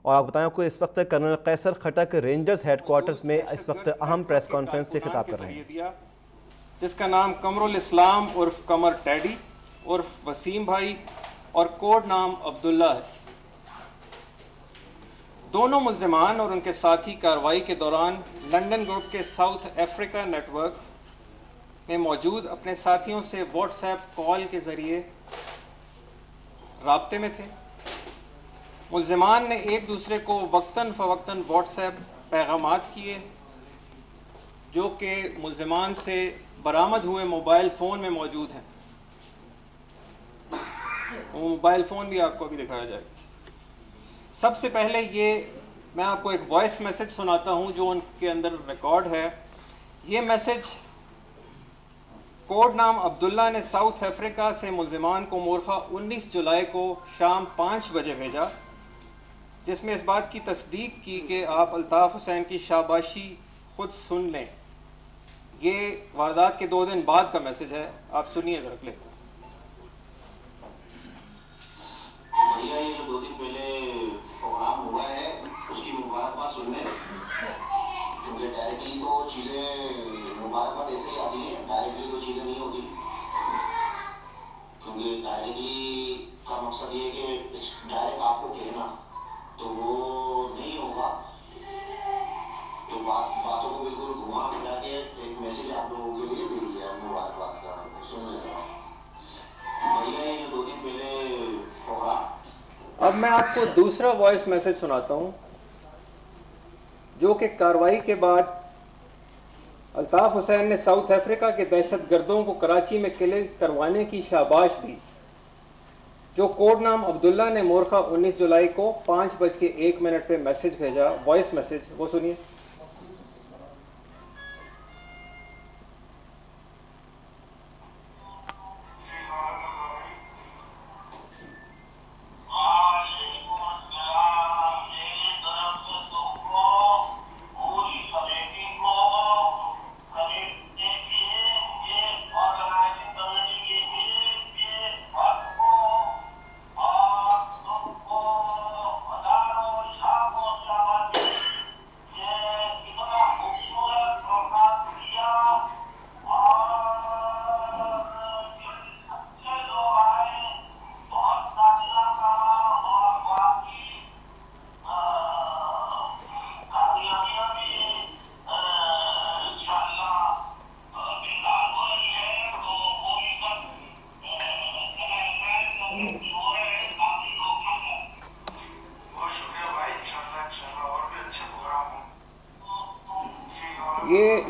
اور آپ بتائیں کہ اس وقت کرنل قیصر خٹک رینجرز ہیڈ کوارٹرز میں اس وقت اہم پریس کانفرنس سے خطاب کر رہے ہیں، جس کا نام قمر الاسلام عرف قمر ٹیڈی عرف وسیم بھائی اور کوڈ نام عبداللہ ہے۔ دونوں ملزمان اور ان کے ساتھی کارروائی کے دوران لنڈن گروپ کے ساؤتھ افریقہ نیٹ ورک میں موجود اپنے ساتھیوں سے واٹس ایپ کال کے ذریعے رابطے میں تھے۔ ملزمان نے ایک دوسرے کو وقتاً فوقتاً واٹس ایپ پیغامات کیے جو کہ ملزمان سے برآمد ہوئے موبائل فون میں موجود ہیں۔ وہ موبائل فون بھی آپ کو ابھی دکھایا جائے گا۔ سب سے پہلے میں آپ کو ایک وائس میسج سناتا ہوں جو ان کے اندر ریکارڈ ہے۔ یہ میسج کوڈ نام عبداللہ نے ساؤتھ افریقہ سے ملزمان کو مورخہ 19 جولائی کو شام 5 بجے بھیجا، جس میں اس بات کی تصدیق کی کہ آپ الطاف حسین کی شاباشی خود سن لیں۔ یہ واردات کے 2 دن بعد کا میسج ہے، آپ سنیے رکھ لیں۔ بھیا یہ جو 2 دن پہلے پروگرام ہوا ہے اس کی مبارکباد سن لیں، کیونکہ ڈائریکٹلی تو چیزیں مبارکباد ایسے ہی آتی ہیں، ڈائریکٹلی تو چیزیں نہیں ہوتی، کیونکہ ڈائریکٹلی کا مقصد یہ ہے کہ ڈائریکٹ آپ کو کہنا تو وہ نہیں ہوگا، تو باتوں کو بالکل گھما پھرا کے ایک میسج آپ لوگوں کے لیے دے دیا مبارکباد کا، سن لیں بھیا یہ جو 2 دن پہلے پروگرام۔ اب میں آپ کو دوسرا وائس میسج سناتا ہوں جو کہ کارروائی کے بعد الطاف حسین نے ساؤتھ افریقہ کے دہشت گردوں کو کراچی میں کلنگ کروانے کی شاباش دی، جو کوڈ نام عبداللہ نے مورخہ 19 جولائی کو 5:01 پہ میسج بھیجا۔ وائس میسج وہ سنیے۔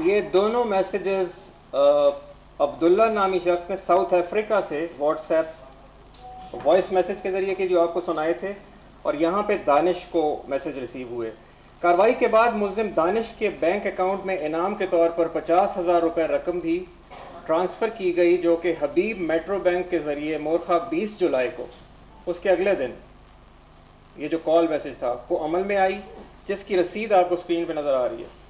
یہ دونوں میسیجز عبداللہ نامی شخص نے ساؤتھ افریقہ سے واٹس ایپ وائس میسج کے ذریعے کے جو آپ کو سنائے تھے، اور یہاں پہ دانش کو میسج ریسیو ہوئے۔ کارروائی کے بعد ملزم دانش کے بینک اکاؤنٹ میں انعام کے طور پر 50,000 روپے رقم بھی ٹرانسفر کی گئی، جو کہ حبیب میٹرو بینک کے ذریعے مورخہ 20 جولائی کو، اس کے اگلے دن، یہ جو کال میسج تھا وہ عمل میں آئی، جس کی رسید آپ کو اسکرین پہ نظر آ رہی ہے۔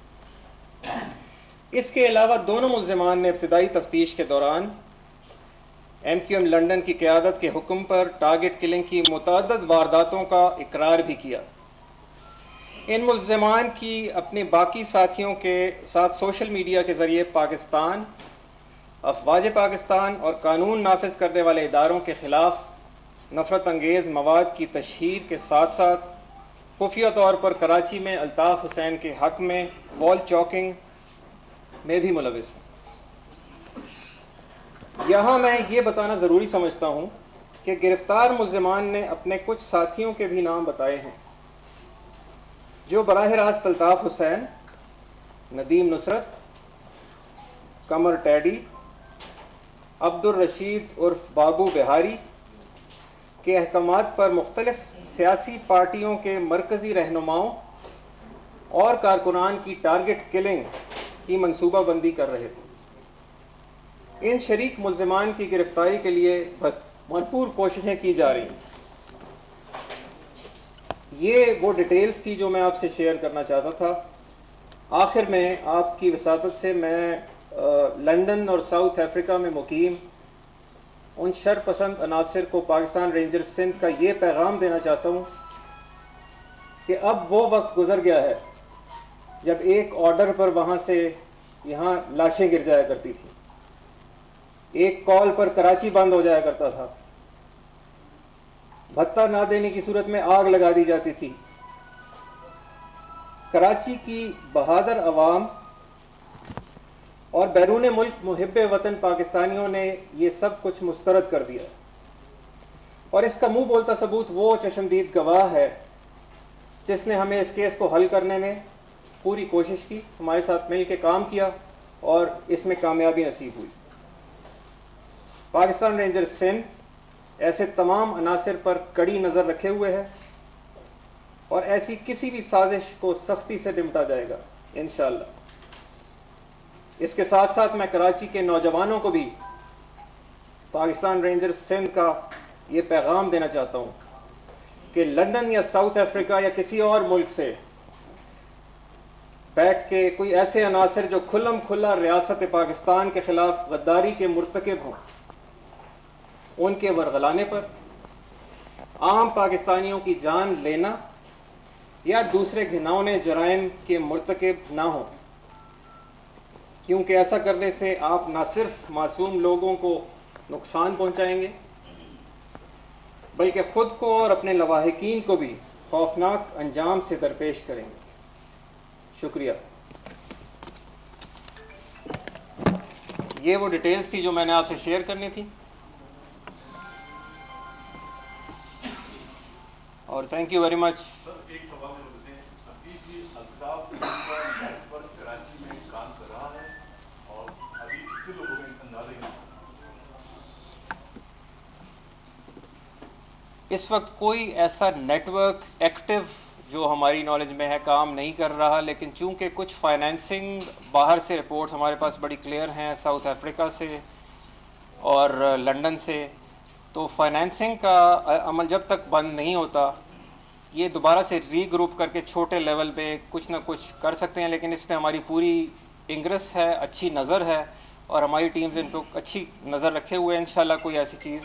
اس کے علاوہ دونوں ملزمان نے ابتدائی تفتیش کے دوران ایم کیو ایم لنڈن کی قیادت کے حکم پر ٹارگٹ کلنگ کی متعدد وارداتوں کا اقرار بھی کیا۔ ان ملزمان کی اپنے باقی ساتھیوں کے ساتھ سوشل میڈیا کے ذریعے پاکستان، افواج پاکستان اور قانون نافذ کرنے والے اداروں کے خلاف نفرت انگیز مواد کی تشہیر کے ساتھ ساتھ خفیہ طور پر کراچی میں الطاف حسین کے حق میں وال چاکنگ میں بھی ملوث ہیں۔ یہاں میں یہ بتانا ضروری سمجھتا ہوں کہ گرفتار ملزمان نے اپنے کچھ ساتھیوں کے بھی نام بتائے ہیں جو براہ راست الطاف حسین، ندیم نصرت، قمر ٹیڈی، عبد الرشید عرف بابو بہاری کے احکامات پر مختلف سیاسی پارٹیوں کے مرکزی رہنماؤں اور کارکنان کی ٹارگٹ کلنگ کی منصوبہ بندی کر رہے تھے۔ ان شریک ملزمان کی گرفتاری کے لیے بھرپور کوششیں کی جا رہی ہیں۔ یہ وہ ڈیٹیلز تھی جو میں آپ سے شیئر کرنا چاہتا تھا۔ آخر میں آپ کی وساطت سے میں لندن اور ساؤتھ افریقہ میں مقیم ان شر پسند عناصر کو پاکستان رینجر سندھ کا یہ پیغام دینا چاہتا ہوں کہ اب وہ وقت گزر گیا ہے جب ایک آرڈر پر وہاں سے یہاں لاشیں گر جایا کرتی تھیں، ایک کال پر کراچی بند ہو جایا کرتا تھا، بھتہ نہ دینے کی صورت میں آگ لگا دی جاتی تھی۔ کراچی کی بہادر عوام اور بیرون ملک محب وطن پاکستانیوں نے یہ سب کچھ مسترد کر دیا، اور اس کا منہ بولتا ثبوت وہ چشمدید گواہ ہے جس نے ہمیں اس کیس کو حل کرنے میں پوری کوشش کی، ہمارے ساتھ مل کے کام کیا اور اس میں کامیابی نصیب ہوئی۔ پاکستان رینجر سندھ ایسے تمام عناصر پر کڑی نظر رکھے ہوئے ہے اور ایسی کسی بھی سازش کو سختی سے نمٹا جائے گا انشاءاللہ۔ اس کے ساتھ ساتھ میں کراچی کے نوجوانوں کو بھی پاکستان رینجر سندھ کا یہ پیغام دینا چاہتا ہوں کہ لندن یا ساؤتھ افریقہ یا کسی اور ملک سے بیٹھ کے کوئی ایسے عناصر جو کھلم کھلا ریاست پاکستان کے خلاف غداری کے مرتکب ہوں، ان کے ورغلانے پر عام پاکستانیوں کی جان لینا یا دوسرے گھناؤنے جرائم کے مرتکب نہ ہوں، کیونکہ ایسا کرنے سے آپ نہ صرف معصوم لوگوں کو نقصان پہنچائیں گے بلکہ خود کو اور اپنے لواحقین کو بھی خوفناک انجام سے درپیش کریں گے۔ شکریہ۔ یہ وہ ڈیٹیلز تھی جو میں نے آپ سے شیئر کرنی تھی، اور تھینک یو ویری مچ۔ ایک سوال میں بولتے ہیں ابھی بھی الطاف نیٹ ورک کراچی میں کام کر رہا ہے اور ابھی کتنے لوگوں میں اندازہ نہیں؟ اس وقت کوئی ایسا نیٹ ورک ایکٹیو جو ہماری نالج میں ہے کام نہیں کر رہا، لیکن چونکہ کچھ فائنینسنگ باہر سے رپورٹس ہمارے پاس بڑی کلیئر ہیں، ساؤتھ افریقہ سے اور لنڈن سے، تو فائنینسنگ کا عمل جب تک بند نہیں ہوتا یہ دوبارہ سے ری گروپ کر کے چھوٹے لیول پہ کچھ نہ کچھ کر سکتے ہیں، لیکن اس پہ ہماری پوری انگرس ہے، اچھی نظر ہے، اور ہماری ٹیمز ان پہ اچھی نظر رکھے ہوئے ہیں۔ انشاءاللہ کوئی ایسی چیز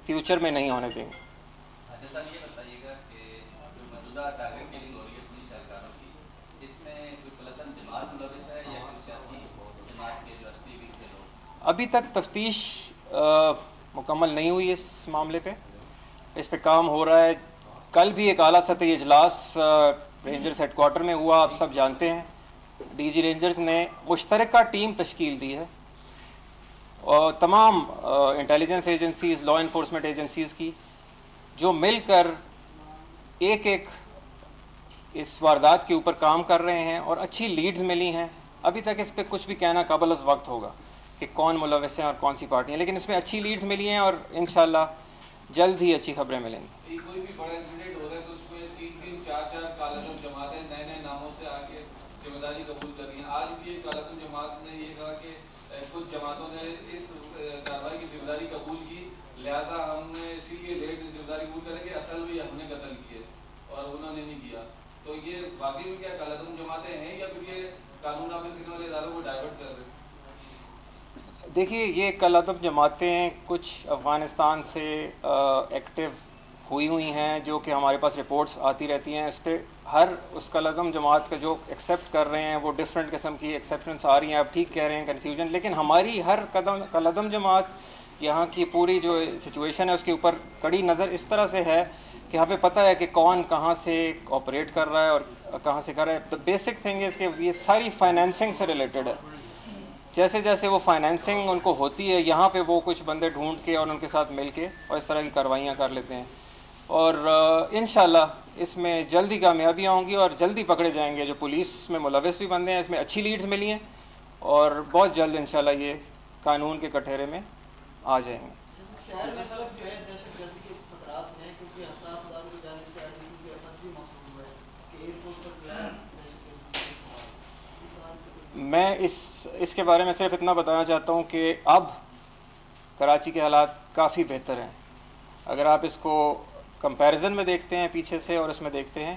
فیوچر میں نہیں ہونے دیں گے۔ سر یہ بتائیے گا کہ جو موجودہ ٹارگیٹ کلنگ ہو رہی ہے پولیس اہلکاروں کی، اس میں کوئی ملزم جماعت ملوث ہے یا کوئی سیاسی جماعت کے جو اصلی بھی تھے لوگ؟ ابھی تک تفتیش مکمل نہیں ہوئی اس معاملے پہ، اس پہ کام ہو رہا ہے۔ کل بھی ایک اعلیٰ سطحی اجلاس رینجرز ہیڈ کوارٹر میں ہوا، آپ سب جانتے ہیں۔ ڈی جی رینجرز نے مشترکہ ٹیم تشکیل دی ہے اور تمام intelligence agencies, law enforcement agencies کی، جو مل کر ایک ایک اس واردات کے اوپر کام کر رہے ہیں اور اچھی لیڈز ملی ہیں۔ ابھی تک اس پہ کچھ بھی کہنا قابل از وقت ہوگا کہ کون ملوث ہیں اور کون سی پارٹیاں، لیکن اس میں اچھی لیڈز ملی ہیں اور انشاءاللہ جلد ہی اچھی خبریں ملیں گی۔ کوئی بھی بڑا انسیڈنٹ ہو رہا ہے تو اس میں 3 4 کالم جماعتیں نئے نئے ناموں سے آگے ذمہ داری قبول کر رہی ہیں۔ آج بھی ایک کالم جماعت نے یہ کہا کہ کچھ جماعتوں نے اس کارروائی کی ذمہ داری قبول کی، لہذا ہم نے اسی لیے لیٹ سے ذمہ داری قبول کریں کہ اصل بھی ہم نے قتل کیے اور انہوں نے نہیں کیا۔ تو یہ واقعی میں کیا کالعدم جماعتیں ہیں یا پھر یہ قانون نافذ کرنے والے اداروں کو ڈائیورٹ کر رہے ہیں؟ دیکھیے، یہ کالعدم جماعتیں کچھ افغانستان سے ایکٹیو ہوئی ہیں، جو کہ ہمارے پاس رپورٹس آتی رہتی ہیں۔ اس پہ ہر اس کالعدم جماعت کا جو ایکسیپٹ کر رہے ہیں وہ ڈفرینٹ قسم کی ایکسیپٹنس آ رہی ہیں۔ آپ ٹھیک کہہ رہے ہیں، کنفیوژن، لیکن ہماری ہر کالعدم جماعت یہاں کی پوری جو سچویشن ہے اس کے اوپر کڑی نظر اس طرح سے ہے کہ ہمیں پتہ ہے کہ کون کہاں سے آپریٹ کر رہا ہے اور کہاں سے کر رہا ہے۔ تو بیسک تھنگ ہے کہ یہ ساری فائنینسنگ سے ریلیٹڈ ہے۔ جیسے جیسے وہ فائنینسنگ ان کو ہوتی ہے یہاں پہ وہ کچھ بندے ڈھونڈ کے اور ان کے ساتھ مل کے اور اس طرح کی کاروائیاں کر لیتے ہیں، اور انشاءاللہ اس میں جلدی کامیابیاں ہوں گی اور جلدی پکڑے جائیں گے جو پولیس میں ملوث بھی بندے ہیں۔ اس میں اچھی لیڈز ملی ہیں اور بہت جلد انشاءاللہ یہ قانون کے کٹہرے میں آ جائیں گے۔ شہر میں سب جو ہے دہشت گردی کے خطرات ہیں کیونکہ حساس اداروں کی جانب سے آئی بھی موصول ہوا ہے کہ ایئرپورٹ پر جو ہے میں اس کے بارے میں صرف اتنا بتانا چاہتا ہوں کہ اب کراچی کے حالات کافی بہتر ہیں۔ اگر آپ اس کو کمپیریزن میں دیکھتے ہیں پیچھے سے اور اس میں دیکھتے ہیں،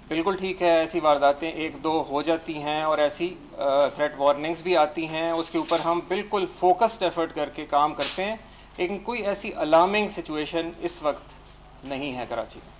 بالکل ٹھیک ہے، ایسی وارداتیں 1-2 ہو جاتی ہیں اور ایسی تھریٹ وارننگز بھی آتی ہیں، اس کے اوپر ہم بالکل فوکسڈ ایفرٹ کر کے کام کرتے ہیں، لیکن کوئی ایسی الارمنگ سچویشن اس وقت نہیں ہے کراچی میں۔